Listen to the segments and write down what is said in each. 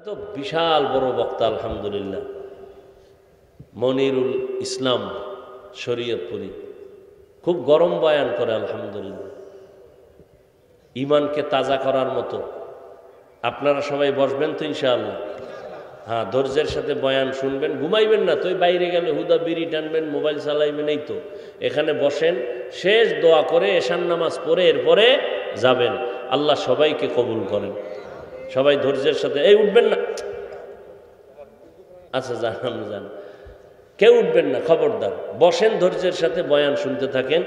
তো বিশাল বড় বক্তা আলহামদুলিল্লাহ, মনিরুল ইসলাম শরীয়তপুরি, খুব গরম বয়ান করে আলহামদুলিল্লাহ, ইমানকে তাজা করার মতো। আপনারা সবাই বসবেন তো ইনশাআল্লাহ? হ্যাঁ, ধৈর্যের সাথে বয়ান শুনবেন, ঘুমাইবেন না তো। বাইরে গেলে হুদা বিড়ি টানবেন, মোবাইল চালাইবেন, এই তো। এখানে বসেন, শেষ দোয়া করে এশার নামাজ পড়ে এরপরে যাবেন। আল্লাহ সবাইকে কবুল করেন। সবাই ধৈর্যের সাথে, এই উঠবেন না, আচ্ছা জান জান, কেউ উঠবেন না, খবরদার। বসেন, ধৈর্যের সাথে বয়ান শুনতে থাকেন।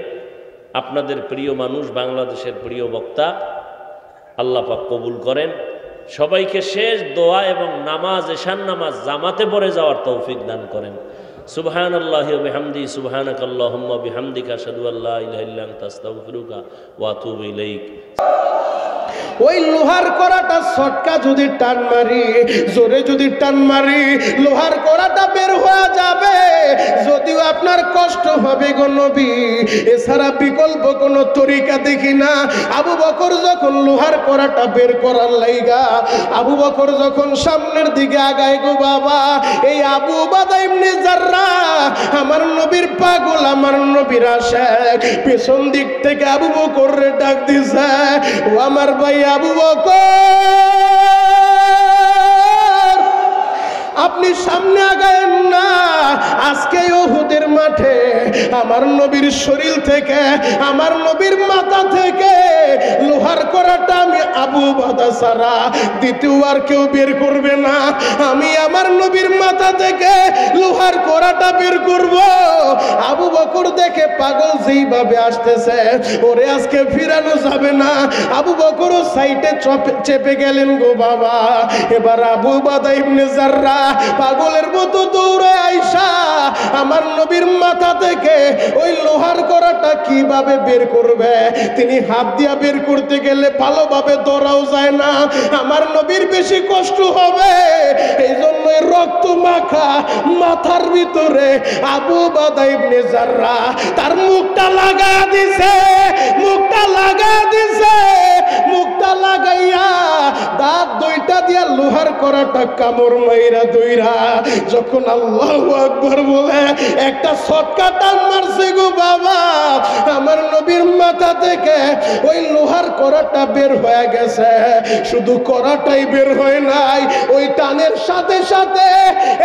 আপনাদের প্রিয় মানুষ, বাংলাদেশের প্রিয় বক্তা, আল্লাহ পাক কবুল করেন। সবাইকে শেষ দোয়া এবং নামাজ, এশার নামাজ জামাতে পড়ে যাওয়ার তৌফিক দান করেন। সুবহানাল্লাহি ওয়া বিহামদি, সুবহানাকাল্লাহুম্মা বিহামদিকা, আশহাদু আল্লা ইলাহা ইল্লা আনতা, আস্তাগফিরুকা ওয়া আতুবু ইলাইক। ওই লোহার কড়াটা ছটকা যদি টান মারি, জোরে যদি টান মারি, লোহার কড়াটা বের হয়ে যাবে। যদিও আপনার কষ্ট হবে গো নবী, এছাড়া বিকল্প কোনো তরিকা দেখি না। আবু বকর যখন লোহার কড়াটা বের করার লাইগা, আবু বকর যখন সামনের দিকে আগায় গো বাবা, এই আবু উবাদা ইবনে জাররাহ, আমার নবীর পাগল, আমার নবীর আশিক, পেছন দিক থেকে আবু বকর রে ডাক দিছে, ও আমার ভাই আবু বকর, আপনি সামনে আগায়েন না। আজকে উহুদের মাঠে আমার নবীর শরীর থেকে, আমার নবীর মাথা থেকে লোহার কড়াটা আমি আবু উবাদা ছাড়া দ্বিতীয় আর কেউ বের করবে না। আমি আমার নবীর মাথা থেকে লোহার কড়াটা বের করব। আবু বকর দেখে পাগল যেইভাবে আসতেছে, ওরে আজকে ফিরানো যাবে না। আবু বকর সাইডে চেপে গেলেন গো বাবা। এবার আবু উবাদা ইবনে জাররাহ পাগলের মতো দৌড়ে আইসা আমার নবীর মাথা থেকে ওই লোহার কড়াটা কিভাবে বের করবে, তিনি হাত দিয়া বের করতে গেলে ভালোভাবে ধরাও যায় না, আমার নবীর বেশি কষ্ট হবে। এই জন্যই রক্ত মাখা মাথার ভিতরে আবু উবাদা ইবনে জাররাহ তার মুখটা লাগা দিছে, মুখটা লাগা দিছে, মুখটা লাগাইয়া দাঁত দুইটা দিয়া লোহার কড়াটা কামড় মাইরা দইরা যখন আল্লাহু আকবার বলে একটা ছটকা টান মারছে গো বাবা, আমার নবীর মাথা থেকে ওই লোহার কড়াটা বের হয়ে গেছে। শুধু কড়াটাই বের হয় নাই, ওই টানের সাথে সাথে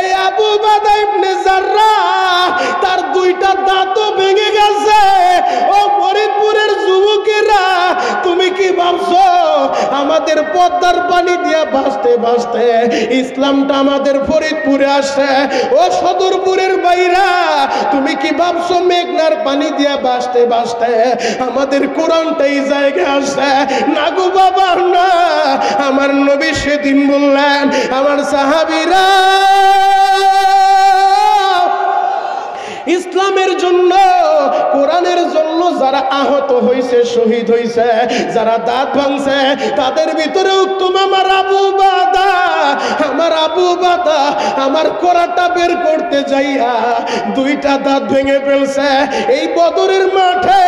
এই আবু উবাদা ইবনে জাররাহ তার দুইটা দাঁতও ভেঙে গেছে। ও ফরিদপুরের যুবকেরা, তুমি কি ভাবছো আমাদের পদ্মার পানি দিয়া ভাসতে ভাসতে ইসলামটা আমাদের ফরিদপুরে আসে? ও সদরপুরের বাইরা, তুমি কি ভাবছো মেঘনার পানি দিয়া ভাসতে ভাসতে আমাদের কোরআনটা এই জায়গায় আসে? না গো বাবা না। আমার নবী সেদিন বললেন, আমার সাহাবীরা ইসলামের জন্য, কোরআনের জন্য যারা আহত হয়েছে, শহীদ হয়েছে, যারা দাঁত ভাঙছে, তাদের ভিতরে উত্তম আমার আবু উবাদা। আমার আবু উবাদা আমার কড়াটা বের করতে যাইয়া দুইটা দাঁত ভেঙে ফেলছে। এই বদরের মাঠে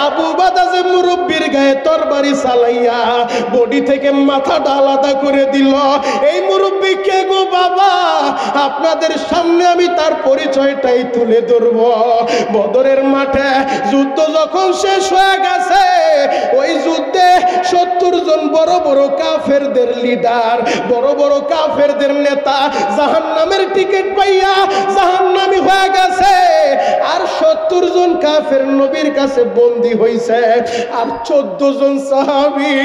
আবু উবাদা যে মুরব্বির গায়ে তরবারি চালাইয়া বডি থেকে মাথাটা আলাদা করে দিল, এই মুরব্বি কে গো বাবা? আপনাদের সামনে আমি তার পরিচয়টাই তুলে ধরব। বদরের মাঠে যুদ্ধ যখন শেষ হয়ে গেছে, ওই যুদ্ধে 70 জন বড় বড় কাফেরদের লিডার, বড় বড় কাফেরদের নেতা জাহান্নামের টিকিট পাইয়া জাহান্নামী হয়ে গেছে। আর 70 জন কাফের নবীর কাছে বন্দী হইছে। আর 14 জন সাহাবী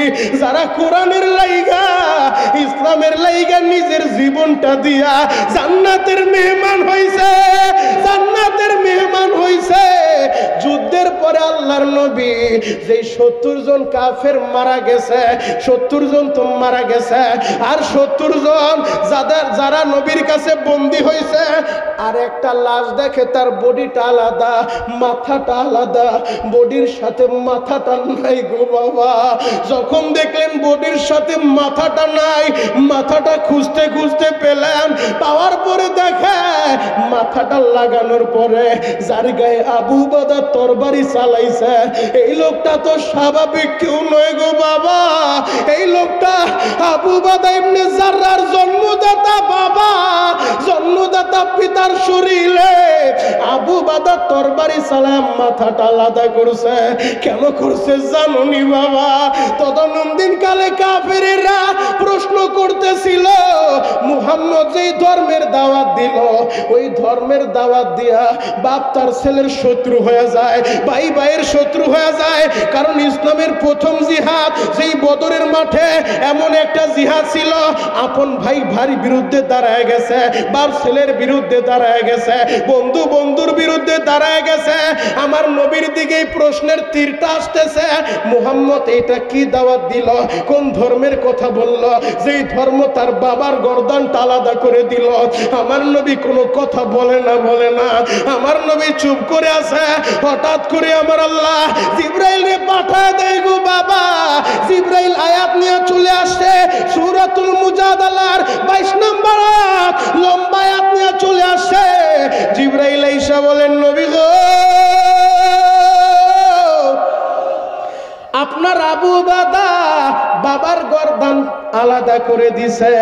যারা কোরআনের লাইগা, ইসলামের লাইগা নিজের জীবনটা দিয়া জান্নাতের মেহমান হইছে, জান্নাতের মেহমান হইছে। যুদ্ধের পরে আল্লাহর নবী যেই 70 জন কাফের মারা গেছে, 70 জন তো মারা গেছে, আর 70 জন যারা নবীর কাছে বন্দী হয়েছে, আর একটা লাশ দেখে তার বডিটা আলাদা, মাথাটা আলাদা, বডির সাথে মাথাটা নাই গো বাবা। যখন দেখলেন বডির সাথে মাথাটা নাই, মাথাটা খুঁজতে খুঁজতে পেলেন, পাওয়ার পরে দেখে মাথাটা লাগানোর পরে যার গায়ে আবু উবাদা তরবারি চালাইছে, এই লোকটা তো স্বাভাবিক কেউ নয় গো বাবা। এই লোকটা আবু উবাদা ইবনে জাররাহর জন্ম তরবারি সালাম মাথাটা আলাদা করছে। কেন করছে জানুনি বাবা? তদনন্দিন কালে কাফেরেরা প্রশ্ন করতেছিল, মুহাম্মদ যেই ধর্মের দাওয়াত দিল, ওই ধর্মের দাওয়াত দিয়া বাপ তার ছেলের শত্রু হয়ে যায়, ভাই ভাইয়ের শত্রু হয়ে যায়। কারণ ইসলামের প্রথম জিহাদ যেই বদরের মাঠে এমন একটা জিহাদ ছিল, আপন ভাই ভাই বিরুদ্ধে দাঁড়ায় গেছে, বাপ ছেলের বিরুদ্ধে দাঁড়ায় গেছে, বন্ধু বন্ধুর বিরুদ্ধে দাঁড়ায় গেছে। আমার নবীর দিকেই প্রশ্নের তীরটা আসতেছে, মুহাম্মদ এটা কি দাওয়াত দিল, কোন ধর্মের কথা বলল, যেই ধর্ম তার বাবার গর্দানটা আলাদা করে দিল। আমার নবী কোনো কথা বলে না, বলে না, আমার নবী চুপ করে আছে। হঠাৎ করে আমার আল্লাহ জিবরাইলকে পাঠায় দেয় গো বাবা। জিবরাইল আয়াত নিয়ে চলে আসে সূরাতুল মুজাদালার 22 নম্বর আয়াত, লম্বা আয়াত নিয়ে চলে আসে। জিবরাইল আইসা বলেন, নবী গো, আপনার আবু বাদা বাবার গর্দান আলাদা করে দিছে,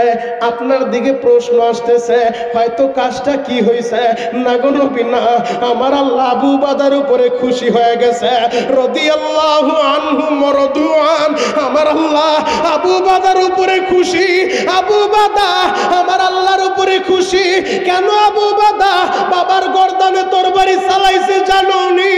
আপনার দিকে প্রশ্ন আসতেছে, হয়তো কাজটা কি হয়েছে? না গো নবী না, আমার আল্লাহ আবু বাদার উপরে খুশি হয়ে গেছে। রাদিয়াল্লাহু আনহু মারদুআন, আমার আল্লাহ আবু বাদার উপরে খুশি। আবু বাদা আমার আল্লাহর উপরে খুশি। কেন আবু বাদা বাবার গর্দানে তরবারি চালাইছে জানোনি?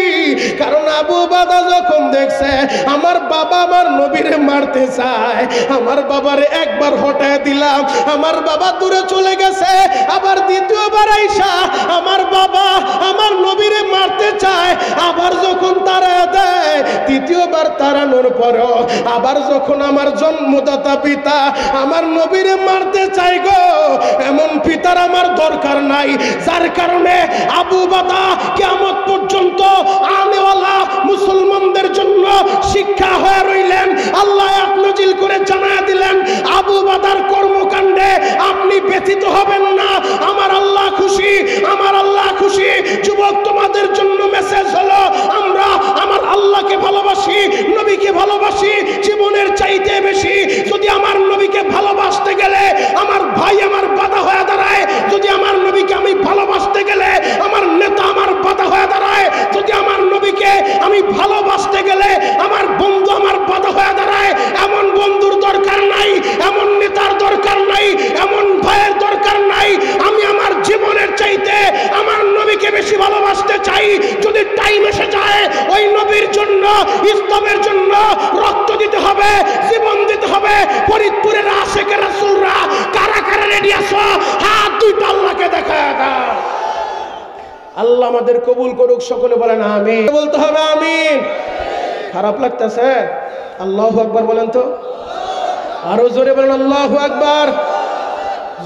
কারণ আবু বাদা যখন দেখছে আমার বাবা আমার নবীরে মারতে চায়, আমার বাবারে একবার হটায় দিলাম, আমার বাবা দূরে চলে গেছে, আবার দ্বিতীয়বার আইসা আমার বাবা আমার নবীরে মারতে চায়, আবার যখন তারা দেয়, তৃতীয়বার তাড়ানোর পরও আবার যখন আমার জন্মদাতা পিতা আমার নবীরে মারতে চাই গো, এমন পিতার আমার দরকার নাই। যার কারণে আবু বাদা কিয়ামত পর্যন্ত আনেওয়ালা মুসলমানদের জন্য শিক্ষা হয়ে রইলেন। আল্লাহ এক নাজিল করে জানায়া দিলেন, আবু বাদার কর্মকাণ্ডে আপনি ব্যথিত হবেন না, আমার আল্লাহ খুশি, আমার আল্লাহ খুশি। যুবক, তোমাদের জন্য মেসেজ হলো, আমরা আমার আল্লাহকে ভালোবাসি, নবীকে ভালোবাসি জীবনের চাইতে বেশি। যদি আমার নবীকে ভালোবাসতে গেলে আমার ভাই আমার বাধা হয়ে দাঁড়ায়, যদি আমার নবীকে আমি ভালোবাসতে গেলে আমার নেতা আমার বাধা হয়ে দাঁড়ায়, যদি আমার নবীকে আমি ভালোবাসতে গেলে আমার বন্ধু আমার বাধা হয়ে দাঁড়ায়, এমন বন্ধুর দরকার নাই, এমন নেতার দরকার নাই, এমন ভাইয়ের দরকার নাই। আমি আমার জীবনের চাইতে আমার নবীকে বেশি ভালোবাসতে চাই। যদি টাইম এসে যায় ওই নবীর জন্য, ইসলামের জন্য রক্ত দিতে হবে, জীবন দিতে হবে। ফরিদপুরের আশেকে রাসূলরা কারা কারা রেডি আছো? হাত দুইটা আল্লাহকে দেখায় দাও। আল্লাহ আমাদের কবুল করুক, সকলে বলেন আমিন। বলতে হবে আমিন। খারাপ লাগতেছে? আল্লাহু আকবার বলেন তো, আরো জোরে বলেন আল্লাহু আকবার।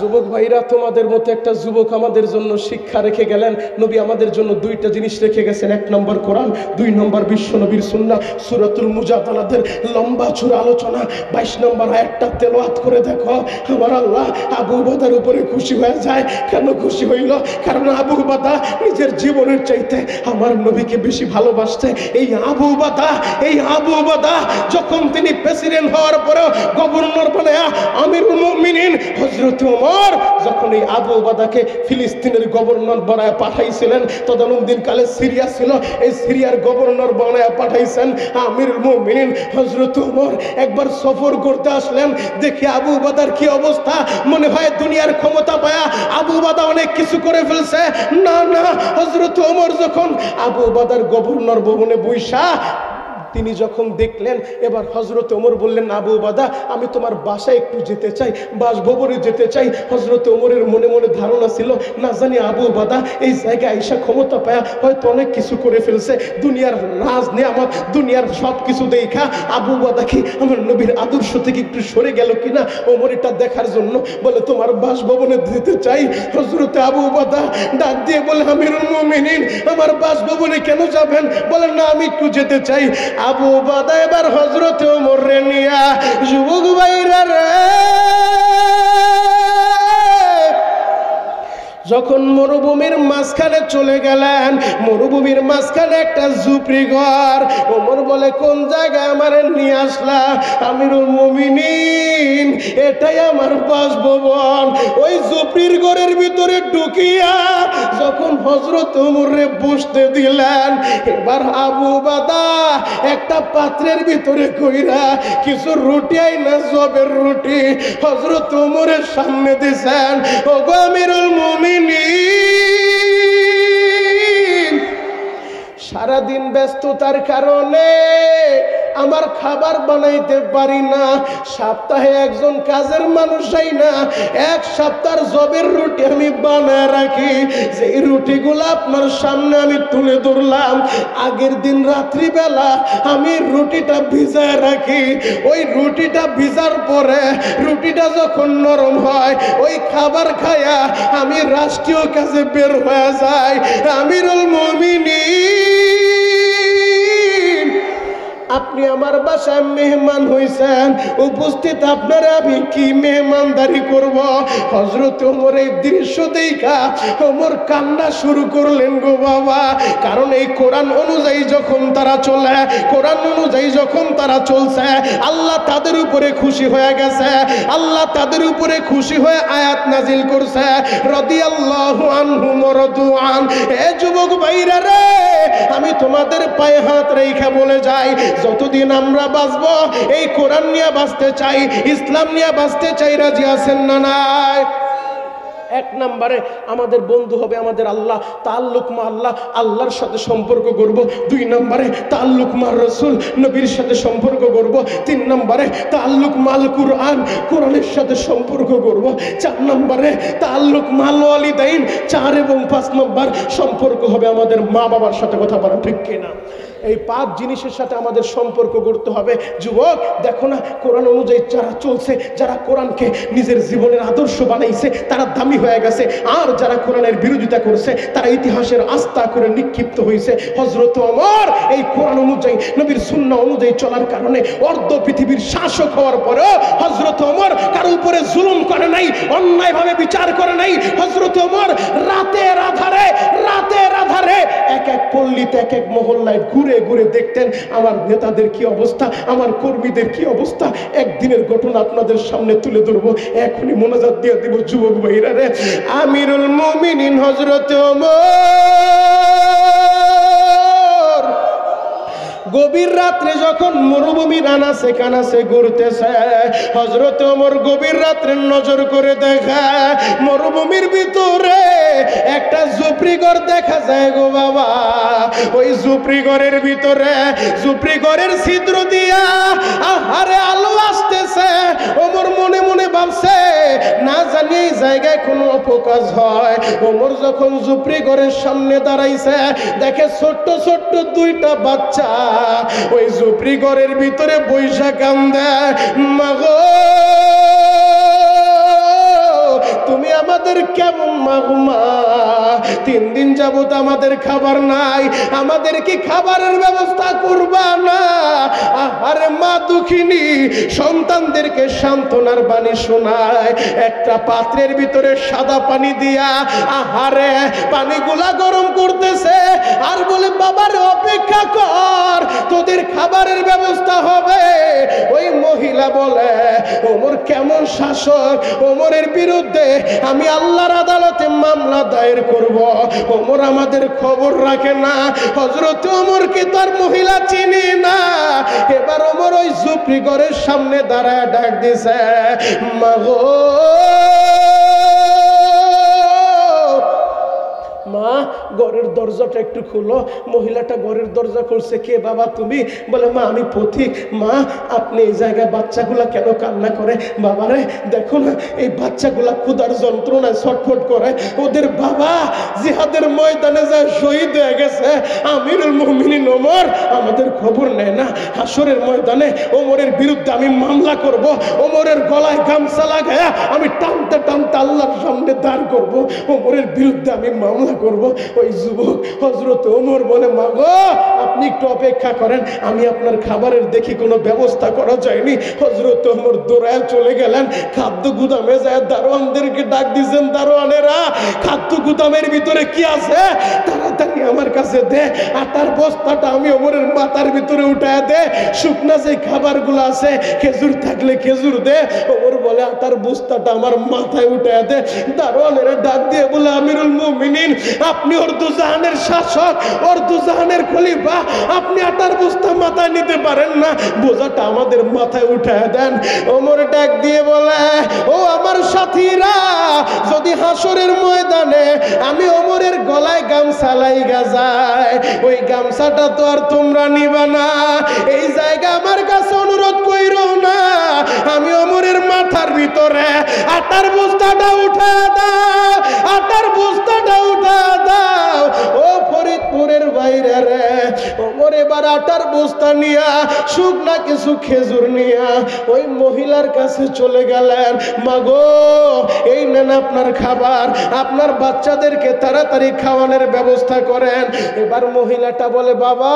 যুবক ভাইরা, তোমাদের মতো একটা যুবক আমাদের জন্য শিক্ষা রেখে গেলেন। নবী আমাদের জন্য দুইটা জিনিস রেখে গেছেন, 1 নম্বর কোরআন, 2 নম্বর বিশ্ব নবীর সুন্নাহ। সূরাতুল মুজাদালাদের লম্বা চূড়া আলোচনা 22 নম্বর আয়াতটা তেলাওয়াত করে দেখো। আমার আল্লাহ আবু বাদার উপরে খুশি হয়ে যায়। কেন খুশি হইল? কারণ আবু বাদা নিজের জীবনের চাইতে আমার নবীকে বেশি ভালোবাসতে। এই আবু বাদা যখন তিনি প্রেসিডেন্ট হওয়ার পরেও গভর্নর বানায়া আমিরুল মুমিনিন হযরত ওমর যখন এই আবু বাদাকে ফিলিস্তিনের গভর্নর বানায় পাঠাইছিলেন, তদানীন্তন কালে সিরিয়া ছিল, এই সিরিয়ার গভর্নর বানায় পাঠাইছেন আমিরুল মুমিনিন হযরত ওমর। একবার সফর করতে আসলেন, দেখে আবু বাদার কি অবস্থা, মনে হয় দুনিয়ার ক্ষমতা পায়া আবু বাদা অনেক কিছু করে ফেলছে। না না, হযরত ওমর যখন আবু বাদার গভর্নর ভবনে বৈশা তিনি যখন দেখলেন, এবার হযরত ওমর বললেন, আবু বাদা আমি তোমার বাসায় একটু যেতে চাই, বাসভবনে যেতে চাই। হযরত ওমরের মনে মনে ধারণা ছিল, না জানি আবু বাদা এই জায়গায় আইসা ক্ষমতা পায়া হয়তো অনেক কিছু করে ফেলছে, দুনিয়ার রাজ নিয়ামত দুনিয়ার সব কিছু দেখা আবু বাদা কি আমার নবীর আদর্শ থেকে একটু সরে গেল কিনা ওমর এটা দেখার জন্য বলে, তোমার বাসভবনে যেতে চাই। হযরত আবু বাদা ডাক দিয়ে বলে, আমিরুল মুমিনিন আমার বাসভবনে কেন যাবেন? বলেন, না আমি একটু যেতে চাই। আবু বাদা এবার হযরত ওমর রে নিয়া, যুবক ভাইরা রে, যখন মরুভূমির মাঝখানে চলে গেলেন, মরুভূমির মাঝখানে একটা ঝুপড়ি ঘর। ওমর বলে, কোন জায়গায় আমারে নিয়ে আসলা? আমিরুল মুমিনিন এটাই আমার বাসভবন। ওই ওই জুপরির ঘরের ভিতরে ঢুকিয়া যখন হযরত ওমরে বসতে দিলেন, এবার আবু বাদা একটা পাত্রের ভিতরে কইরা কিছু রুটি আইনা জবের রুটি হযরত ওমরের সামনে দিছেন। ওগো আমিরুল মুমিনিন, সারাদিন ব্যস্ততার কারণে আমার খাবার বানাইতে পারি না, সপ্তাহে একজন কাজের মানুষ আই না, এক সপ্তাহের জবের রুটি আমি বানায় রাখি। যে রুটিগুলো আপনার সামনে আমি তুলে ধরলাম, আগের দিন রাত্রিবেলা আমি রুটিটা ভিজায় রাখি। ওই রুটিটা ভিজার পরে রুটিটা যখন নরম হয়, ওই খাবার খায়া আমি রাষ্ট্রীয় কাজে বের হয়ে যাই। আমিরুল মুমিনিন, আপনি আমার বাসায় মেহমান হইছেন, উপস্থিত আপনারা আমি কি মেহমানদারি করব? হযরত ওমর এই দৃশ্য দেখা ওমর কান্না শুরু করলেন গো বাবা। কারণ এই কোরআন অনুযায়ী যখন তারা চলে, কোরআন অনুযায়ী যখন তারা চলছে, আল্লাহ তাদের উপরে খুশি হয়ে গেছে। আল্লাহ তাদের উপরে খুশি হয়ে আয়াত নাজিল করছে, রাদিয়াল্লাহু আনহুম ওয়া রাদু আন। এ যুবক ভাইরা রে, আমি তোমাদের পায়ে হাত রেখে বলে যাই, যতদিন আমরা বাঁচবো এই কোরআন নিয়ে বাঁচতে চাই, ইসলাম নিয়ে বাঁচতে চাই। রাজি আছেন না নাই? এক নম্বরে আমাদের বন্ধু হবে আমাদের আল্লাহ, তাল্লুক মা আল্লাহ, আল্লাহর সাথে সম্পর্ক করব। দুই নম্বরে তাল্লুক মা রাসূল, নবীর সাথে সম্পর্ক করব। তিন নম্বরে তাল্লুক মাল কুরআন, কোরআনের সাথে সম্পর্ক করব। চার নম্বরে তাল্লুক মাল ওয়ালিদাইন, 4 এবং 5 নম্বর সম্পর্ক হবে আমাদের মা বাবার সাথে। কথা বলা ঠিক কিনা? এই 5 জিনিসের সাথে আমাদের সম্পর্ক করতে হবে। যুবক দেখো না, কোরআন অনুযায়ী যারা চলছে, যারা কোরআনকে নিজের জীবনের আদর্শ বানাইছে, তারা দামি হয়ে গেছে। আর যারা কোরআনের বিরোধিতা করছে, তারা ইতিহাসের আস্থা করে নিক্ষিপ্ত হয়েছে। হযরত ওমর এই কোরআন অনুযায়ী, নবীর সুন্নাহ অনুযায়ী চলার কারণে অর্ধ পৃথিবীর শাসক হওয়ার পরেও হযরত ওমর কারো উপরে জুলুম করে নাই, অন্যায়ভাবে বিচার করে নাই। হযরত ওমর রাতের আধারে এক এক পল্লীতে, এক এক মহল্লায় ঘুরে ঘুরে দেখতেন আমার নেতাদের কি অবস্থা, আমার কর্মীদের কি অবস্থা। একদিনের ঘটনা আপনাদের সামনে তুলে ধরবো, এখনই মোনাজাত দিয়ে দিব। যুবক ভাইরা রে, আমিরুল মুমিনিন হযরত ওমর গভীর রাত্রে যখন মরুভূমির আনাচে কানাচে ঘুরতেছে, হযরত ওমর গভীর রাত্রে নজর করে দেখে মরুভূমির ভিতরে একটা ঝুপড়ি ঘর দেখা যায় গো বাবা। ওই ঝুপড়ি ঘরের ভিতরে, ঝুপড়ি ঘরের ছিদ্র দিয়া আহারে আলো আসতেছে। ওমর মনে মনে ভাবছে, না জানি এই জায়গায় কোনো অপকাজ হয়। ওমর যখন ঝুপড়ি ঘরের সামনে দাঁড়াইছে, দেখে ছোট্ট ছোট্ট 2টা বাচ্চা ওই ঝুপড়ি ঘরের ভিতরে বৈশা কান্দে, মাগো তুমি আমাদের কেমন মাগুমা? 3 দিন যাবত আমাদের খাবার নাই, আমাদের কি খাবারের ব্যবস্থা করবা না? আরে মা দুঃখিনী সন্তানদেরকে সান্ত্বনার বাণী শোনায়। একটা পাত্রের ভিতরে সাদা পানি দিয়া আহারে পানিগুলা গরম করতেছে, আর বলে বাবার অপেক্ষা কর, তোদের খাবারের ব্যবস্থা হবে। ওই মহিলা বলে, ওমর কেমন শাসক, ওমরের বিরুদ্ধে আমি আল্লাহর আদালতে মামলা দায়ের করব। ওমর আমাদের খবর রাখে না, হযরত ওমরকে তার মহিলা চিনি না। এবার ওমর ওই ঝুপড়ি ঘরের সামনে দাঁড়ায় ডাক দিছে, মাগো মা, ঘরের দরজাটা একটু খুলো। মহিলাটা ঘরের দরজা খুলছে। কে বাবা তুমি? বলে মা আমি পথিক। মা আপনি এই জায়গায় বাচ্চাগুলা কেন কান্না করে? বাবারে দেখো না, এই বাচ্চাগুলা ক্ষুধার যন্ত্রণায় ছটফট করে, ওদের বাবা জিহাদের ময়দানে যায় শহীদ হয়ে গেছে। আমিরুল মুমিনিন ওমর আমাদের খবর নেয় না। হাসরের ময়দানে ওমরের বিরুদ্ধে আমি মামলা করব। ওমরের গলায় গামছা লাগায়া আমি টানতে টানতে আল্লাহর সামনে দাঁড় করব, ওমরের বিরুদ্ধে আমি মামলা করব। ওই যুবক হযরত ওমর বলে, মা গো আপনি একটু অপেক্ষা করেন, আমি আপনার খাবারের দেখি কোনো ব্যবস্থা করা যায়নি। হযরত ওমর দৌড়ায় চলে গেলেন, খাদ্য গুদামে যায় দারোয়ানদেরকে ডাক দিয়েছেন, দারোয়ানেরা খাদ্য গুদামের ভিতরে কি আছে তাড়াতাড়ি আমার কাছে দে। আটার বস্তাটা আমি ওমরের মাথার ভিতরে উঠায় দে, শুকনা যে খাবারগুলো আছে খেজুর থাকলে খেজুর দে। ওমর বলে আটার বস্তাটা আমার মাথায় উঠায় দে। দারোয়ানেরা ডাক দিয়ে বলে, আমিরুল মুমিনিন আপনি উর্দুজাহানের শাসক, উর্দুজাহানের খলিফা, আপনি আটার বস্তা মাথায় নিতে পারেন না, বোঝাটা আমাদের মাথায় উঠায় দেন। ওমর ডাক দিয়ে বলে, ও আমার সাথীরা, যদি হাসরের ময়দানে আমি ওমরের গলায় গামছা লাইগা যায়, ওই গামছাটা তো আর তোমরা নিবা না। এই জায়গা আমার কাছে অনুরোধ কইরো না, আমি ওমরের মাথার ভিতরে আটার বস্তাটা উঠা দাও, আটার বস্তাটা উঠা দাও। ও ফরিদপুরের বাইরে রে, ওমর এবার আটার বস্তা নিয়া শুকনা কিছু খেজুর নিয়া ওই মহিলার কাছে চলে গেলেন। মাগো এই নেন আপনার খাবার, আপনার বাচ্চাদেরকে তাড়াতাড়ি খাওয়ানোর ব্যবস্থা করেন। এবার মহিলাটা বলে, বাবা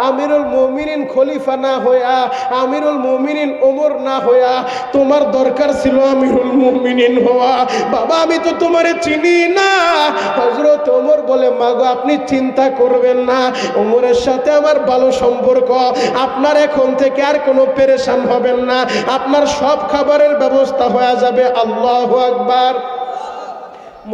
আমিরুল মুমিনিন খলিফা না হইয়া, আমিরুল মুমিনিন ওমর না হইয়া তোমার দরকার ছিল আমিরুল মুমিনিন হওয়া। বাবা আমি তো তোমারে চিনি না। হযরত ওমর বলে, মাগো আপনি চিন্তা করবেন না, ওমরের সাথে আমার ভালো সম্পর্ক, আপনার এখন থেকে আর কোনো পেরেশান হবেন না, আপনার সব খাবারের ব্যবস্থা হয়ে যাবে। আল্লাহু আকবার।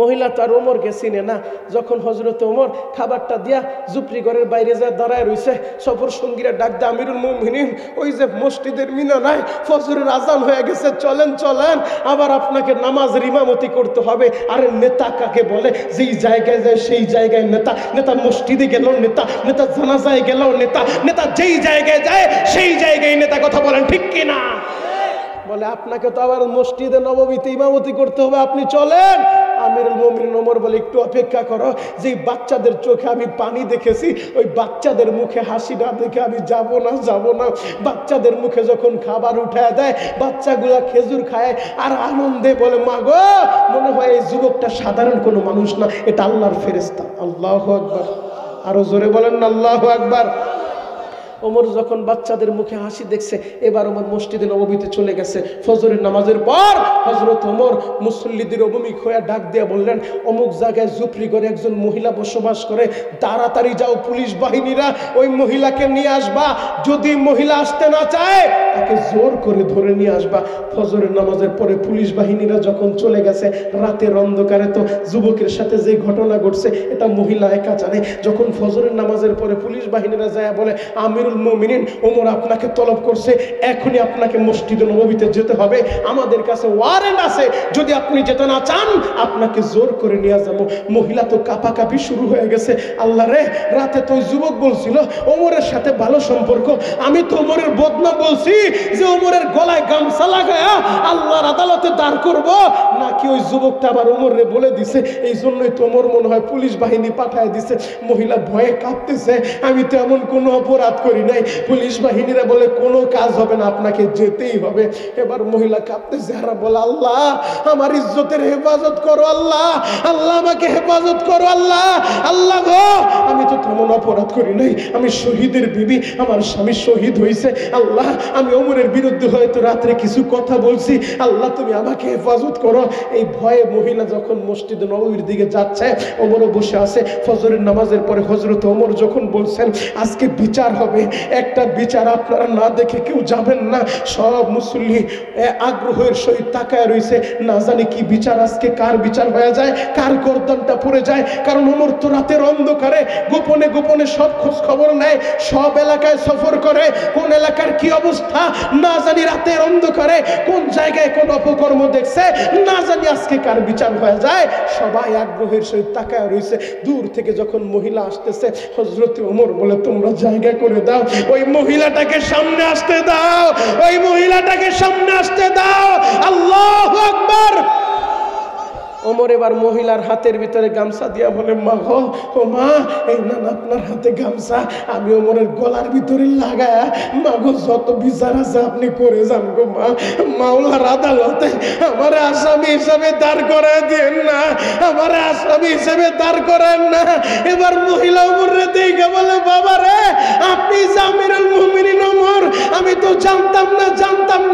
মহিলা তার ওমরকে চিনে না। যখন হযরত ওমর খাবারটা দিয়া জুপরি ঘরের বাইরে যায় দাঁড়ায় রইছে, সফর সঙ্গীরা ডাক দেয়, আমিরুল মুমিনিন ওই যে মসজিদের মিনারায় ফজরের আজান হয়ে গেছে, চলেন চলেন, আবার আপনাকে নামাজের ইমামতি করতে হবে। আরে নেতা কাকে বলে? যেই জায়গায় যায় সেই জায়গায় নেতা। নেতা মসজিদে গেল নেতা, নেতা জানাজায় গেল নেতা, নেতা যেই জায়গায় যায় সেই জায়গায় নেতা। কথা বলেন ঠিক কিনা? বলে আপনাকে তো আবার মসজিদে নববীতে ইমামতি করতে হবে, আপনি চলেন। আমিরুল মুমিনিন ওমর বলে, একটু অপেক্ষা করো, যেই বাচ্চাদের চোখে আমি পানি দেখেছি, ওই বাচ্চাদের মুখে হাসি না দেখে আমি যাব না, যাব না। বাচ্চাদের মুখে যখন খাবার উঠায় দেয়, বাচ্চাগুলা খেজুর খায় আর আনন্দে বলে, মা গো মনে হয় এই যুবকটা সাধারণ কোনো মানুষ না, এটা আল্লাহর ফেরেশতা। আল্লাহু আকবার। আরো জোরে বলেন না আল্লাহু আকবার। ওমর যখন বাচ্চাদের মুখে হাসি দেখছে, এবার ওমর মসজিদে নববীতে চলে গেছে। ফজরের নামাজের পর হযরত ওমর মুসল্লিদের অভিমুখ হয়ে ডাক দিয়ে বললেন, অমুক জায়গায় জুপরি ঘরে একজন মহিলা বসবাস করে, তাড়াতাড়ি যাও, পুলিশ বাহিনীরা ওই মহিলাকে নিয়ে আসবা, যদি মহিলা আসতে না চায় তাকে জোর করে ধরে নিয়ে আসবা। ফজরের নামাজের পরে পুলিশ বাহিনীরা যখন চলে গেছে, রাতের অন্ধকারে তো যুবকের সাথে যে ঘটনা ঘটছে এটা মহিলা একা জানে। যখন ফজরের নামাজের পরে পুলিশ বাহিনীরা যায় বলে, আমিরুল মুমিনিন ওমর আপনাকে তলব করছে, এখনই আপনাকে মসজিদে নববীতে যেতে হবে, আমাদের কাছে ওয়ারেন্ট আছে, যদি আপনি যেতে না চান আপনাকে জোর করে নিয়ে যাবো। মহিলা তো কাঁপাকাঁপি শুরু হয়ে গেছে। আল্লাহ রে, রাতে তো ওই যুবক বলছিল ওমরের সাথে ভালো সম্পর্ক, আমি তো ওমরের বদনাম বলছি যে ওমরের গলায় গামছা লাগায়া আল্লাহর আদালতে দাঁড় করব, নাকি ওই যুবকটা আবার ওমরে বলে দিছে, এই জন্যই তো ওমর মনে হয় পুলিশ বাহিনী পাঠায় দিছে। মহিলা ভয়ে কাঁপতেছে, আমি তো এমন কোনো অপরাধ করি নাই। পুলিশ বাহিনীরা বলে কোনো কাজ হবে না, আপনাকে যেতেই হবে। এবার মহিলা কাঁপতেছে আর বলে, আল্লাহ আমার ইজ্জতের হেফাজত করো, আল্লাহ আল্লাহ আমাকে হেফাজত করো, আল্লাহ আল্লাহ গো আমি তো তেমন অপরাধ করি নাই, আমি শহীদের বিবি, আমার স্বামী শহীদ হয়েছে, আল্লাহ আমি ওমরের বিরুদ্ধে হয়তো রাত্রে কিছু কথা বলছি, আল্লাহ তুমি আমাকে হেফাজত করো। এই ভয়ে মহিলা যখন মসজিদে নববীর দিকে যাচ্ছে, ওমরও বসে আছে। ফজরের নামাজের পরে হযরত ওমর যখন বলছেন আজকে বিচার হবে, একটা বিচার আপনারা না দেখে কেউ যাবেন না। সব মুসল্লি আগ্রহের সহিত তাকায় রয়েছে, না জানি কি বিচার, আজকে কার বিচার হয়ে যায়, কার গর্দনটা পড়ে যায়। কারণ ওমর তো রাতের অন্ধকারে গোপনে গোপনে সব খোঁজ খবর নেয়, সব এলাকায় সফর করে, কোন এলাকার কি অবস্থা না জানি, রাতের অন্ধকারে কোন জায়গায় কোন অপকর্ম দেখছে না জানি, আজকে কার বিচার হয়ে যায়। সবাই আগ্রহের সহিত তাকায় রয়েছে। দূর থেকে যখন মহিলা আসতেছে, হযরত ওমর বলে, তোমরা জায়গা করে দাও, ওই মহিলাটাকে সামনে আসতে দাও, ওই মহিলাটাকে সামনে আসতে দাও। আল্লাহু আকবার। ওমর এবার মহিলার হাতের ভিতরে গামছা দিয়া বলে, মা গো, ও মা, এই না আপনার হাতে গামছা, আমি ওমরের গলার ভিতরে লাগায়, মা গো যত বিচার আছে আপনি করে যান গো মা, মাওলার আদালতে আমার আসামি হিসাবে দাঁড় করায় দেন না, আমার আসামি হিসাবে দাঁড় করেন না। এবার মহিলা ওমরে দেখে বলে, বাবা রে, আপনি আমিরুল মুমিনিন ওমর, আমি তো জানতাম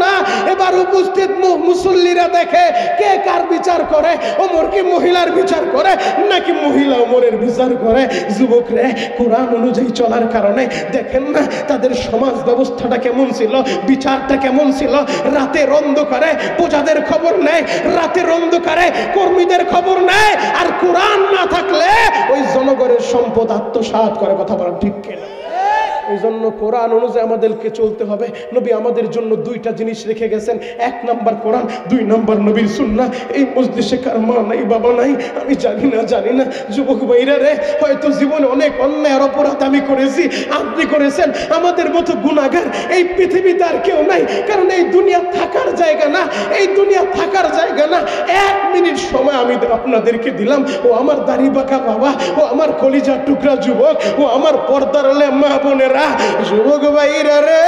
না। এবার উপস্থিত মুসল্লিরা দেখে কে কার বিচার করে, ওমর কি মহিলার বিচার করে নাকি মহিলা ওমরের বিচার করে? যুবকরে, কোরআন অনুযায়ী চলার কারণে দেখেন না তাদের সমাজ ব্যবস্থাটা কেমন ছিল, বিচারটা কেমন ছিল। রাতের অন্ধকারে প্রজাদের খবর নেয়, রাতের অন্ধকারে কর্মীদের খবর নেয়, আর কোরআন না থাকলে ওই জনগণের সম্পদ আত্মসাৎ করে। কথা বলা ঠিক কিনা? এই জন্য কোরআন অনুযায়ী আমাদেরকে চলতে হবে। নবী আমাদের জন্য দুইটা জিনিস রেখে গেছেন, 1 নাম্বার কোরআন, 2 নাম্বার নবীর সুন্নাহ। এই মজলিসে কার মা নাই, বাবা নাই, আমি জানি না। যুবক ভাইরা রে, হয়তো জীবনে অনেক অন্যায় অপরাধ আমি করেছি, আপনি করেছেন, আমাদের মতো গুনাহগার এই পৃথিবীতে আর কেউ নাই। কারণ এই দুনিয়া থাকার জায়গা না, এই দুনিয়া থাকার জায়গা না। 1 মিনিট সময় আমি আপনাদেরকে দিলাম। ও আমার দাড়ি বাঁকা বাবা, ও আমার কলিজার টুকরা যুবক, ও আমার পর্দার আলে মা বোনেরা, যুবক ভাইরা রে,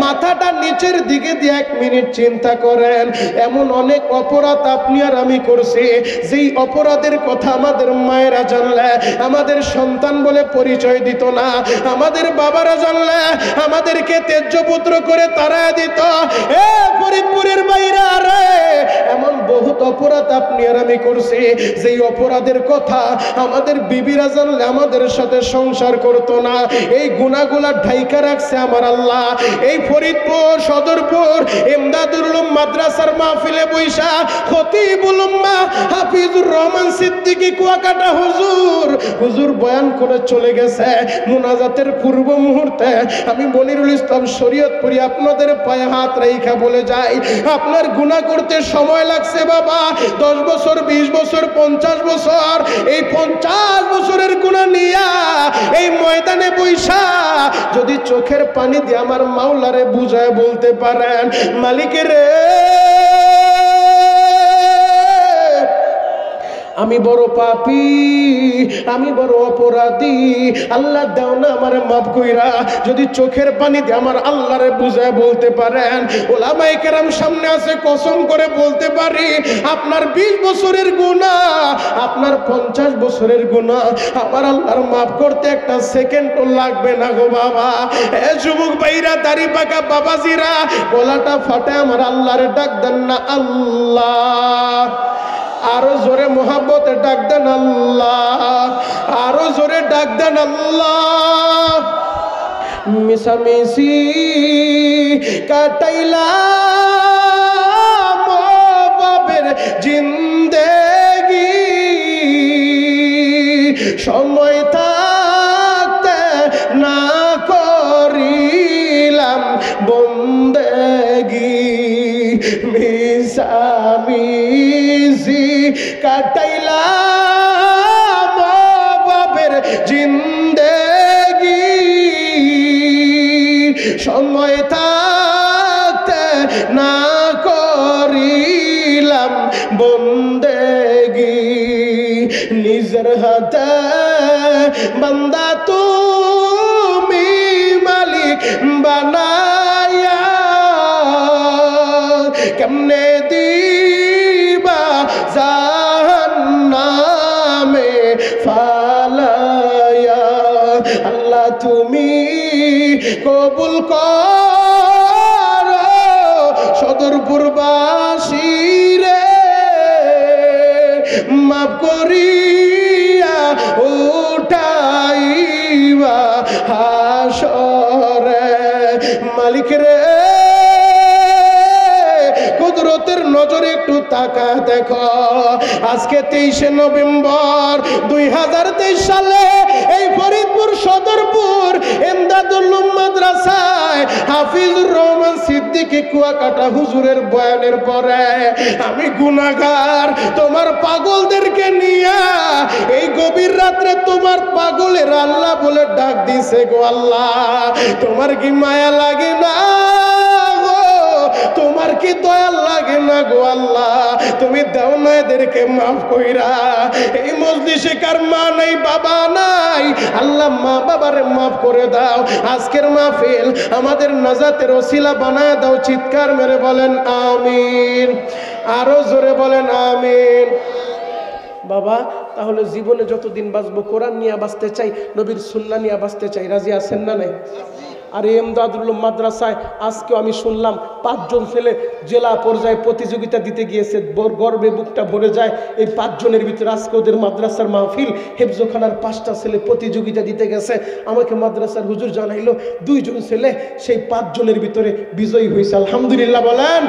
মাথাটা নিচের দিকে দিয়ে 1 মিনিট চিন্তা করেন। এমন অনেক অপরাধ আপনি আর আমি করছি, যেই অপরাধের কথা আমাদের মায়েরা জানলে আমাদের সন্তান বলে পরিচয় দিত না, আমাদের বাবারা জানলে আমাদেরকে তেজ্যপুত্র করে তাড়ায় দিত। এ ফরিদপুরের বাইরে রে, এমন বহুত অপরাধ আপনি আর আমি করছি, যেই অপরাধের কথা আমাদের বিবিরা জানলে আমাদের সাথে সংসার করতো না। এই গুনাহগুলা ঢাইকা রাখছে আমার আল্লাহ। এই ফরিদপুর সদরপুর ইমদাদুল উলুম মাদ্রাসার মাহফিলে বৈশা খতিবুল উম্মাহ হাফিজুর রহমান সিদ্দিকী কুয়াকাটা হুজুর বয়ান করে চলে গেছে। মুনাজাতের পূর্ব মুহূর্তে আমি মনিরুল ইসলাম শরীয়তপুরি আপনাদের পায়ে হাত রাইখা বলে যাই, আপনার গুনাহ করতে সময় লাগছে বাবা 10 বছর, 20 বছর, 50 বছর। এই 50 বছরের গুনাহ নিয়া এই ময়দানে বৈশা যদি চোখের পানি দিয়ে আমার মাওলারে বুঝায় বলতে পারেন, মালিকের আমি বড় পাপী, আমি বড় অপরাধী, আল্লাহ দাও না আমার মাফ কইরা, যদি চোখের পানি দিয়ে আমার আল্লাহরে বুঝায় বলতে পারেন, ওলামায়ে কেরাম সামনে আছে, কসম করে বলতে পারি আপনার 20 বছরের গুনাহ, আপনার 50 বছরের গুনাহ আমার আল্লাহর মাফ করতে 1 সেকেন্ডও লাগবে না গো বাবা। এ যুবক ভাইরা, দাড়ি পাকা বাবাজিরা, গলাটা ফাটে আমার আল্লাহরে ডাক দেন না আল্লাহ। আরো জোরে মোহাব্বতে ডাক দেন আল্লাহ, আরো জোরে ডাক দেন আল্লাহ। মিশামিশি কাটাইলাম বাবের জিন্দেগি, সময় থাকতে না করিলাম বন্দেগি, মিশামিশি কাটাইলাম বাবের জিন্দেগি, সময় থাকতে না করিলাম বন্দেগি, নিজের হাতে বান্দা তুমি মালিক বানায়া, কেমনে দিবা জাহান্নামে ফালায়া, আল্লাহ তুমি কবুল করো সদরপুরবাসী রে, মাফ করিয়া উঠাইবা হাসরে, মালিক রে কুদরতের নজরে একটু তাকা দেখো। আজকে 23 নভেম্বর 2023 সালে এই ফরিদপুর সদরপুর ইমদাদুল উলুম মাদ্রাসায় হাফিজুর রহমান সিদ্দিকী কুয়াকাটা হুজুরের বয়ানের পরে আমি গুনাহগার তোমার পাগলদেরকে নিয়া এই গভীর রাত্রে তোমার পাগলের আল্লাহ বলে ডাক দিছে গো আল্লাহ, তোমার কি মায়া লাগে না গো? তোমার তোমার কি দয়া লাগে না গো আল্লাহ? তুমি দাও না এদেরকে মাফ কইরা। এই মজলিসে কার মা নাই বাবা নাই, আল্লাহ মা বাবারে মাফ করে দাও। আজকের মাহফিল আমাদের নাজাতের ওসিলা বানায় দাও। চিৎকার মেরে বলেন আমিন। আরো জোরে বলেন আমিন। বাবা তাহলে জীবনে যতদিন বাঁচবো কোরআন নিয়ে বাঁচতে চাই, নবীর সুন্নাহ নিয়ে বাঁচতে চাই। রাজি আছেন না নাই? আর এমদাদুল উলুম মাদ্রাসায় আজকেও আমি শুনলাম 5 জন ছেলে জেলা পর্যায়ে প্রতিযোগিতা দিতে গিয়েছে। গর্বে বুকটা ভরে যায়। এই 5 জনের ভিতরে আজকে ওদের মাদ্রাসার মাহফিল, হেফজোখানার 5টা ছেলে প্রতিযোগিতা দিতে গেছে। আমাকে মাদ্রাসার হুজুর জানাইলো 2 জন ছেলে সেই 5 জনের ভিতরে বিজয়ী হয়েছে। আলহামদুলিল্লাহ বলেন।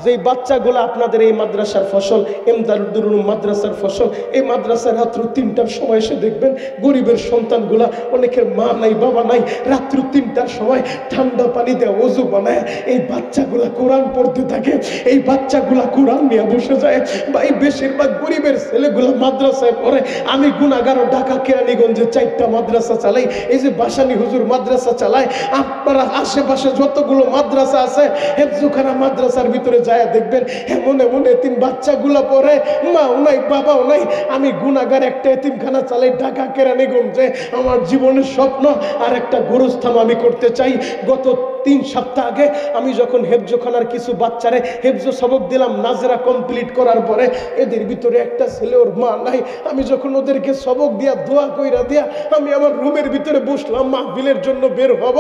যেই বাচ্চাগুলো আপনাদের এই মাদ্রাসার ফসল, এমদাদুল উলুম মাদ্রাসার ফসল। এই মাদ্রাসার রাত্র 3টার সময় এসে দেখবেন গরিবের সন্তানগুলা, অনেকের মা নাই বাবা নাই, রাত্র 3টার সময় ঠান্ডা পানি দেওয়া ওযু বানায় এই বাচ্চাগুলা কোরআন পড়তে থাকে। এই বাচ্চাগুলা কোরআন নিয়ে বসে যায়। ভাই বেশিরভাগ গরিবের ছেলেগুলা মাদ্রাসায় পড়ে। আমি গুনাহগার, ঢাকা কেরানীগঞ্জে 4টা মাদ্রাসা চালাই। এই যে বাসানি হুজুর মাদ্রাসা চালায়। আপনারা আশেপাশে যতগুলো মাদ্রাসা আছে, হেফজোখানা মাদ্রাসার ভিতরে যায় দেখবেন এমন এমন এতিম বাচ্চাগুলা পড়ে, মাও নাই বাবাও নাই। আমি গুনাহগার, একটা এতিমখানা চালাই ঢাকা কেরানীগঞ্জে। আমার জীবনের স্বপ্ন আর একটা গোরস্থান আমি করতে চাই। গত 3 সপ্তাহ আগে আমি যখন হেফজোখানার কিছু বাচ্চারে হেফজো সবক দিলাম, নাজরা কমপ্লিট করার পরে এদের ভিতরে একটা ছেলে, ওর মা নাই। আমি যখন ওদেরকে সবক দিয়া দোয়া কইরা দিয়া আমি আমার রুমের ভিতরে বসলাম, মাহফিলের জন্য বের হব।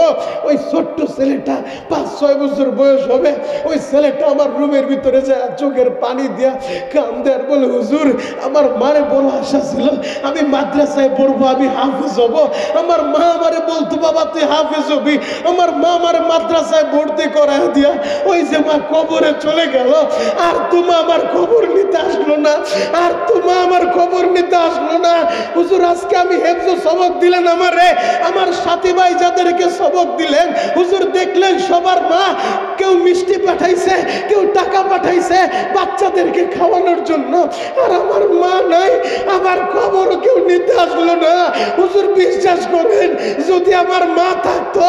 ওই ছোট্ট ছেলেটা 5-6 বছর বয়স হবে। ওই ছেলেটা আমার রুমের ভিতরে যায় চোখের পানি দিয়া কান্দে আর বলে, হুজুর আমার মারে বড় আশা ছিল আমি মাদ্রাসায় পড়বো, আমি হাফেজ হব। আমার মা আমারে বলতো, বাবা তুই হাফেজ হবি। আমার মা আমারে মাদ্রাসায় ভর্তি করায় দিয়া ওই যে মা কবরে চলে গেল। আর তোমা আমার খবর নিতে আসলো না, আর তোমা আমার খবর নিতে আসলো না। হুজুর আজকে আমি হেফজো সবক দিলেন আমারে, আমার সাথী ভাই যাদেরকে সবক দিলেন, হুজুর দেখলেন সবার মা কেউ মিষ্টি পাঠাইছে, কেউ টাকা পাঠাইছে বাচ্চাদেরকে খাওয়ানোর জন্য। আর আমার মা নাই, আমার খবর কেউ নিতে আসলো না। হুজুর বিশ্বাস করেন, যদি আমার মা থাকতো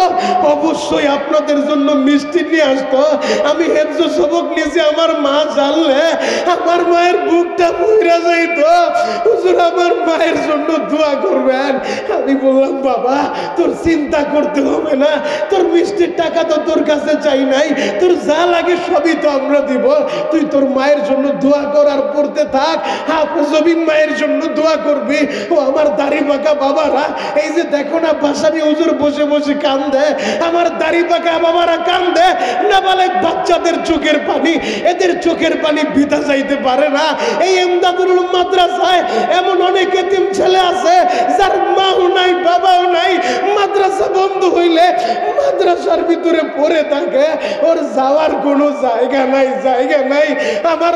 অবশ্যই আপনাদের জন্য মিষ্টি নিয়ে আসতো। আমি হেফজো সবক নিয়েছি, আমার মা জানলে আমার মায়ের বুকটা পুইরা যাইত। হুজুর আমার মায়ের জন্য দোয়া করবেন। আমি বললাম, বাবা তোর চিন্তা করতে হবে না, তোর মিষ্টির টাকা তো তোর কাছে চাই নাই, তোর যা লাগে সবই তো আমরা দিব। তুই তোর মায়ের জন্য দোয়া কর আর পড়তে থাক। হাফেজ হবি, মায়ের জন্য দোয়া করবি। ও আমার দাড়ি পাকা বাবারা, এই যে দেখো না বাসানি হুজুর বসে বসে কান্দে, আমার দাড়ি পাকা বাবারা কান্দে। নাবালেগ বাচ্চাদের চোখের পানি, এদের চোখের পানি বিধা যাইতে পারে না। এই এমদাদুল উলুম মাদ্রাসায় এমন অনেক এতিম ছেলে আছে যার মাও নাই বাবাও নাই। মাদ্রাসা বন্ধ হইলে মাদ্রাসার ভিতরে পড়ে থাকে, ওর যাওয়ার কোনো জায়গা নাই, জায়গা নাই। আমার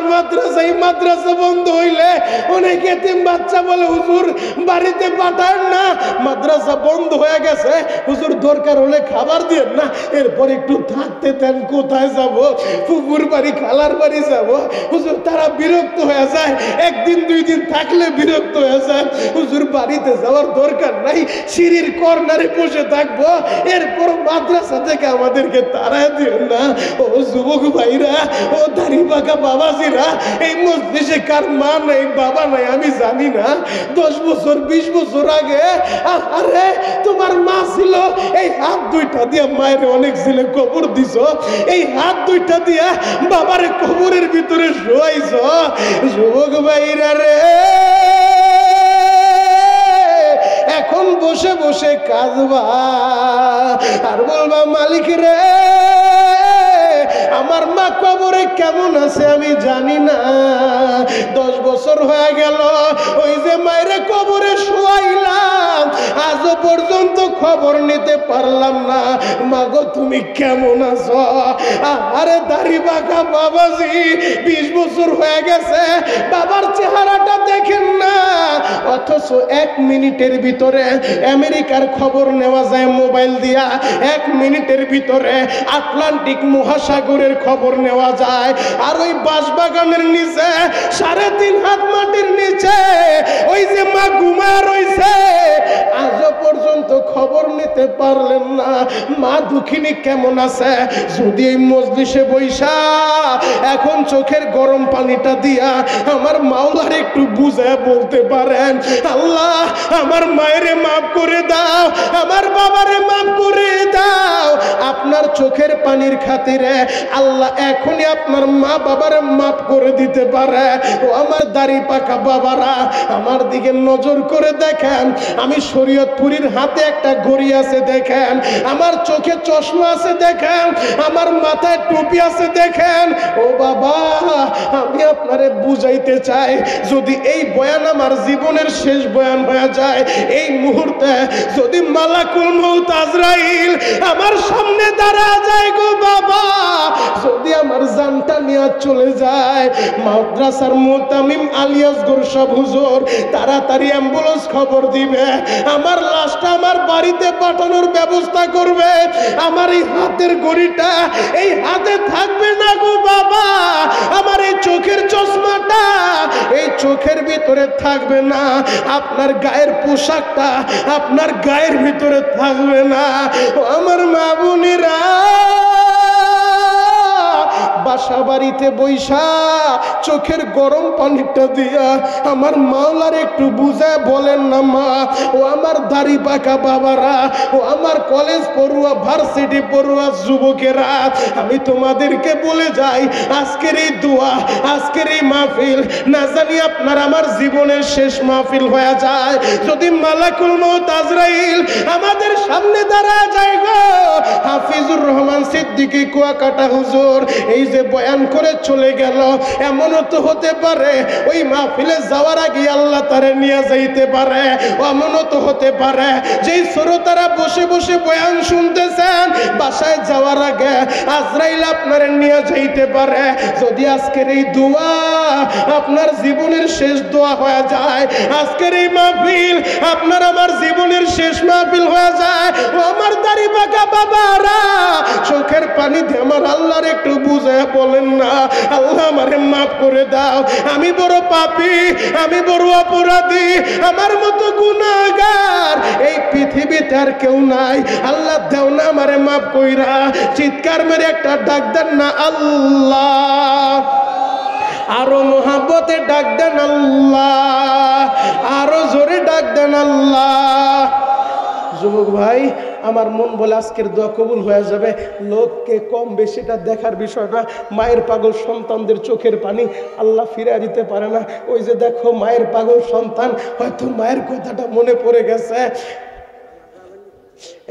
মাদ্রাসা বন্ধ হইলে অনেক এতিম বাচ্চা বলে, হুজুর বাড়িতে পাঠান না, মাদ্রাসা বন্ধ হয়ে গেছে, হুজুর দরকার হলে খাবার দিয়েন না, এরপর একটু থাকতে দেন। কোথায় যাব? ফুপুর বাড়ি, খালার বাড়ি যাব। হুজুর তারা বিরক্ত হয়ে যায়, 1 দিন 2 দিন থাকলে বিরক্ত হয়ে যায়। হুজুর বাড়িতে যাওয়ার দরকার নাই, সিঁড়ির কর্নারে বসে থাকবো, এরপর মাদ্রাসা থেকে আমাদেরকে তাড়ায় দিও না। ও যুবক ভাইরা, ও দাড়ি পাকা বাবাজিরা, এই মজলিসে কার মা নাই বাবা নাই আমি জানি না। 10 বছর 20 বছর আগে আরে তোমার মা ছিল, এই হাত 2টা দিয়ে মায়ের অনেক ছেলে কবর দিছ, এই হাত 2টা দিয়া বাবারে কবরের ভিতরে শোয়াইছ। যুবক ভাইরা রে, এখন বসে বসে কাঁদবা আর বলবা, মালিক রে আমার মা কবরে কেমন আছে আমি জানি না। 10 বছর হয়ে গেল ওই যে মায়ের কবরে শোয়াইলাম, আজও পর্যন্ত খবর নিতে পারলাম না। মাগো তুমি কেমন আছো? আরে দাড়ি বাঁকা বাবাজি, 20 বছর হয়ে গেছে, বাবার চেহারাটা দেখেন না। অথচ 1 মিনিটের ভিতরে আমেরিকার খবর নেওয়া যায় মোবাইল দিয়া, 1 মিনিটের ভিতরে আটলান্টিক মহাসাগরের খবর নেওয়া যায়। আর ওই বাঁশবাগানের নিচে 3.5 হাত মাটির নিচে ওই যে মা ঘুমা রইছে, আজও পর্যন্ত খবর নিতে পারলেন না মা দুঃখিনী কেমন আছে। যদি এই মজলিসে বৈশা এখন চোখের গরম পানিটা দিয়া আমার মাওলার একটু বুঝায় বলতে পারেন, আল্লাহ আমার মায়েরে মাফ করে দাও, আমার বাবারে মাফ করে দাও, আপনার চোখের পানির খাতিরে আল্লাহ এখনই আপনার মা বাবারে মাফ করে দিতে পারে। ও আমার দাড়ি পাকা বাবারা, আমার দিকে নজর করে দেখেন, আমি শরীয়তপুরীর হাতে একটা ঘড়ি আছে দেখেন, আমার চোখে চশমা আছে দেখেন, আমার মাথায় টুপি আছে দেখেন। ও বাবা, আমি আপনারে বুঝাইতে চাই, যদি এই বয়ান আমার জীবনের শেষ বয়ান হয়ে যায়, এই মুহূর্তে যদি মালাকুল মউত আজরাইল আমার সামনে দাঁড়া যায় গো বাবা, যদি আমার জানটা নিয়ে চলে যায়, মাদ্রাসার মুতামিম আলিয়াসগর সব হুজুর তাড়াতাড়ি অ্যাম্বুলেন্স খবর দিবে, আমার লাশটা আমার বাড়িতে পাঠানোর ব্যবস্থা করবে। আমার এই হাতের ঘড়িটা এই হাতে থাকবে না গো বাবা, আমার এই চোখের চশমাটা এই চোখের ভিতরে থাকবে না, আপনার গায়ের পোশাকটা আপনার গায়ের ভিতরে থাকবে না। আমার মা বোনেরা, বাসা বাড়িতে বৈশা চোখের গরম পানিটা দিয়া আমার মাওলার একটু বুঝায় বলেন না মা। ও আমার দাড়ি পাকা বাবারা, ও আমার কলেজ পড়ুয়া ভার্সিটি পড়ুয়া যুবকেরা, আমি তোমাদেরকে বলে যাই, আজকের এই দোয়া আজকের এই মাহফিল না জানি আপনার আমার জীবনের শেষ মাহফিল হয়ে যায়। যদি মালাকুল মউত আজরাইল আমাদের সামনে দাঁড়া যায় গো, হাফিজুর রহমান সিদ্দিকী কুয়াকাটা হুজুর এই যে বয়ান করে চলে গেল, এমনও তো হতে পারে ওই মাহফিলে যাওয়ার আগে আল্লাহ তারে নিয়ে যাইতে পারে। এমনও তো হতে পারে যেই শ্রোতারা বসে বসে বয়ান শুনতেছেন, বাসায় যাওয়ার আগে আজরাইল আপনারে নিয়ে যাইতে পারে। যদি আজকের এই দোয়া আপনার জীবনের শেষ দোয়া হয়ে যায়, আজকের এই মাহফিল আপনার আমার জীবনের শেষ মাহফিল হয়ে যায়, ও আমার দাড়ি পাকা বাবারা, চোখের পানি দিয়ে আমার আল্লাহর একটু বুঝায় বলেন না, আল্লাহ আমারে মাফ করে দাও, আমি বড় পাপী, আমি বড় অপরাধী, আমার মতো গুনাহগার এই পৃথিবীতে আর কেউ নাই, আল্লাহ দাও না আমারে মাফ কইরা। চিৎকার মেরে একটা ডাক দেন না আল্লাহ, আরো মোহাব্বতে ডাক দেন আল্লাহ, আরো জোরে ডাক দেন আল্লাহ। যুবক ভাই, আমার মন বলে আজকের দোয়া কবুল হয়ে যাবে। লোককে কম বেশিটা দেখার বিষয় না, মায়ের পাগল সন্তানদের চোখের পানি আল্লাহ ফিরে দিতে পারে না। ওই যে দেখো মায়ের পাগল সন্তান, হয়তো মায়ের কথাটা মনে পড়ে গেছে,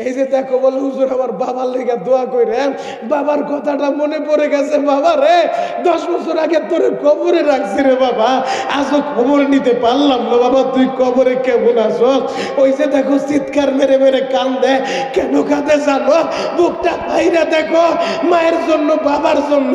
এই যে দেখো বলে হুজুর আমার বাবার লেগে দোয়া কইরেন, বাবার কথাটা মনে পড়ে গেছে। বাবা রে, 10 বছর আগে তোরে কবরে রাখছি রে বাবা, আজও খবর নিতে পারলাম না বাবা, তুই কবরে কেমন আছো? ওই যে দেখো চিৎকার মেরে মেরে কান্দে, কেন কাঁদে জানো? বুকটা বাইরে দেখো, মায়ের জন্য বাবার জন্য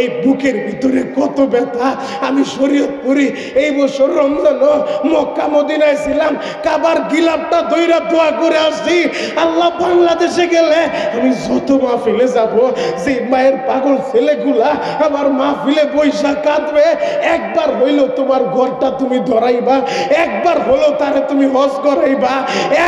এই বুকের ভিতরে কত ব্যথা। আমি শরীয়তপুরি এই বছর রমজানও মক্কা মদিনায় ছিলাম, কাবার গিলাপটা দইরা দোয়া করে আসছি, আল্লাহ বাংলাদেশে গেলে আমি যত মাহফিলে যাব, যে মায়ের পাগল ছেলেগুলা আমার মাহফিলে বৈশা কাঁদবে, একবার হইলো তোমার ঘরটা তুমি ধরাইবা, একবার হলো তারে তুমি হজ করাইবা,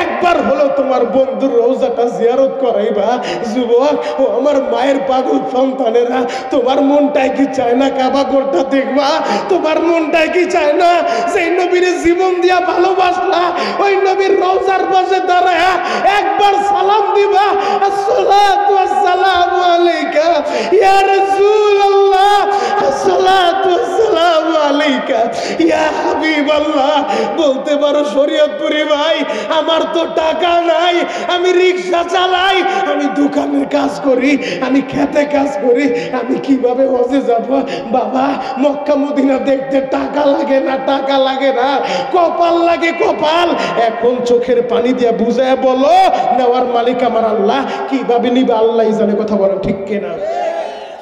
একবার হলো তোমার বন্ধুর রওজাটা জিয়ারত করাইবা। যুবক ও আমার মায়ের পাগল সন্তানেরা, তোমার মনটাই কি চায় না কাবা ঘরটা দেখবা? তোমার মনটাই কি চায় না সেই নবীর জীবন দিয়া ভালোবাসলা, ওই নবীর রওজার পাশে দাঁড়ায় একবার সালাম দিবা, আসসালাতু ওয়াসসালামু আলাইকা ইয়া রাসূলুল্লাহ, আসসালাতু ওয়াসসালামু আলাইকা ইয়া হাবিবাল্লাহ। বলতে পারো শরীয়তপুরি ভাই, আমার তো টাকা নাই, আমি রিকশা চালাই, আমি দোকানের কাজ করি, আমি খেতে কাজ করি, আমি কিভাবে হজে যাব? বাবা, মক্কা মদিনা দেখতে টাকা লাগে না, টাকা লাগে না, কপাল লাগে কপাল। এখন চোখের পানি দিয়ে বুঝায় বলো, নেওয়ার মালিক আমার আল্লাহ, কিভাবে নিবে আল্লাহ জানে। কথা বলেন ঠিক কিনা?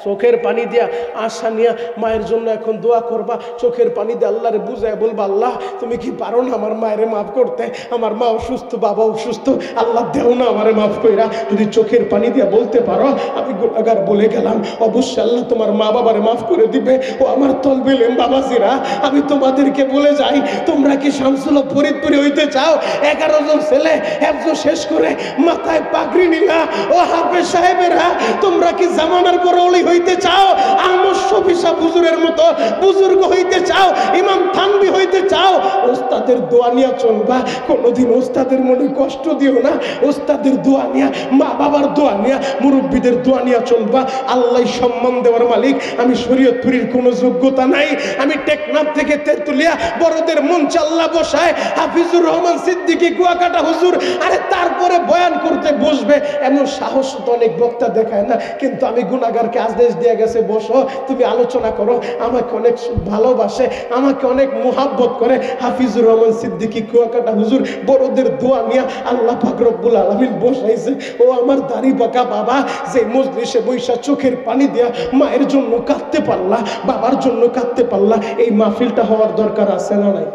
চোখের পানি দিয়া আশা নিয়া মায়ের জন্য এখন দোয়া করবা। চোখের পানি দিয়ে আল্লাহরে বুঝায় বলবা, আল্লাহ তুমি কি পারো না আমার মায়েরে মাফ করতে? আমার মা অসুস্থ, বাবা অসুস্থ, আল্লাহ দেও না আমারে মাফ কইরা। যদি চোখের পানি দিয়া বলতে পারো আমি গুনাহগার বলে গেলাম, অবশ্যই আল্লাহ তোমার মা বাবারে মাফ করে দিবে। ও আমার তলবেলেম বাবাজিরা, আমি তোমাদেরকে বলে যাই, তোমরা কি শামসুল হক ফরিদপুরে হইতে চাও? 11 জন ছেলে একজন শেষ করে মাথায় পাগড়ি নিলা, ও হাফেজ সাহেবেরা তোমরা কি জামানার পর ওলি হইতে চাও? আহমদ শফি সাহেব হুজুরের মতো বুজুর্গ হইতে চাও? ইমাম থানভী হইতে চাও? ওস্তাদের দোয়া নিয়ে চলবা, কোনোদিন ওস্তাদের মনে কষ্ট দিও না। ওস্তাদের দোয়া নিয়া, মা বাবার দোয়া নিয়া, মুরব্বীদের দোয়া নিয়ে চলবা। আল্লাহ সম্মান দেওয়ার মালিক। আমি শরীয়তপুরীর কোনো যোগ্যতা নাই, আমি টেকনাফ থেকে তেতুলিয়া বড়দের মঞ্চে আল্লাহ বসায় হাফিজুর রহমান সিদ্দিকী কুয়াকাটা হুজুর, আরে তারপরে বয়ান করতে বসবে এমন সাহস তো অনেক বক্তা দেখায় না। কিন্তু আমি গুনাহগারকে আদেশ দিয়ে গেছে, বসো তুমি আলোচনা করো। আমাকে অনেক ভালোবাসে, আমাকে অনেক মুহাব্বত করে হাফিজুর রহমান সিদ্দিকী কুয়াকাটা হুজুর বড়দের দোয়া নিয়ে আল্লাহ পাক রব্বুল আলামিন বসাইছে। ও আমার দাড়ি পাকা বাবা, যে মজলিসে বৈশা চোখের পানি দিয়া মায়ের জন্য কাঁদতে পারলা, বাবার জন্য কাঁদতে পারলা, এই মাহফিলটা হওয়ার দরকার আছে না নাই?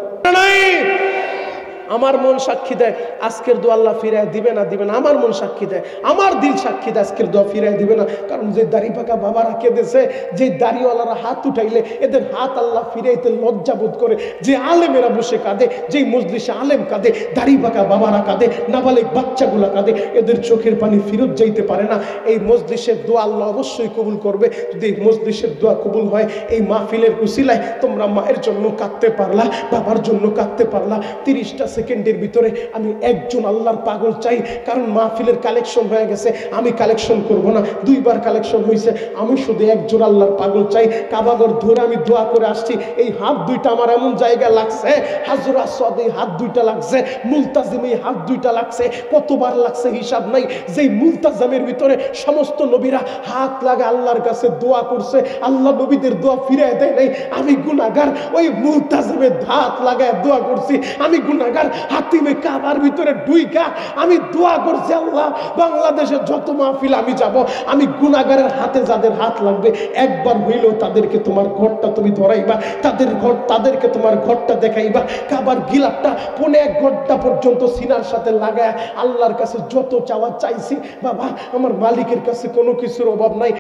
আমার মন সাক্ষী দেয় আজকের দোয়া আল্লাহ ফিরায় দিবে না, দিবে না। আমার মন সাক্ষী দেয়, আমার দিল সাক্ষী দেয় আজকের দোয়া ফিরায় দিবে না। কারণ যে দাড়ি পাকা বাবারা কেঁদেছে, যে দাড়িওয়ালারা হাত উঠাইলে এদের হাত আল্লাহ ফিরাইতে লজ্জা বোধ করে, যে আলেমেরা বসে কাঁদে, যেই মজলিসে আলেম কাঁদে, দাড়ি পাকা বাবারা কাঁদে, নাবালেক বাচ্চাগুলা কাঁদে, এদের চোখের পানি ফেরত যাইতে পারে না। এই মজলিসের দোয়া আল্লাহ অবশ্যই কবুল করবে। যদি এই মজলিসের দোয়া কবুল হয়, এই মাহফিলের উসিলায় তোমরা মায়ের জন্য কাঁদতে পারলা, বাবার জন্য কাঁদতে পারলা। 30টা সেকেন্ডের ভিতরে আমি একজন আল্লাহর পাগল চাই, কারণ মাহফিলের কালেকশন হয়ে গেছে, আমি কালেকশন করব না, 2 বার কালেকশন হয়েছে। আমি শুধু একজন আল্লাহর পাগল চাই। কাবাগর ধরে আমি দোয়া করে আসছি, এই হাত দুইটা আমার এমন জায়গা লাগছে, হাজর আসওয়াদ এই হাত দুইটা লাগছে, মুলতাজিম এই হাত দুইটা লাগছে, কতবার লাগছে হিসাব নাই। যেই মুলতাজিমের ভিতরে সমস্ত নবীরা হাত লাগা আল্লাহর কাছে দোয়া করছে, আল্লাহ নবীদের দোয়া ফিরে দেয় নাই। আমি গুনাহগার, ওই মুলতাজিমের হাত লাগায় দোয়া করছি। আমি গুনাহগার, হাতিমে কাবার ভিতরে ঢুইকা আমি দোয়া করছি, আল্লাহ বাংলাদেশের যত মাহফিল আমি যাব, আমি গুনাহগারের হাতে যাদের হাত লাগবে একবার হইলেও তাদেরকে তোমার ঘরটা তুমি ধরাইবা, তাদেরকে তোমার ঘরটা দেখাইবা। কাবার গিলাপটা 1.5 ঘন্টা পর্যন্ত সিনার সাথে লাগায় আল্লাহর কাছে যত চাওয়া চাইছি, বাবা আমার মালিকের কাছে কোনো কিছুর অভাব নাই।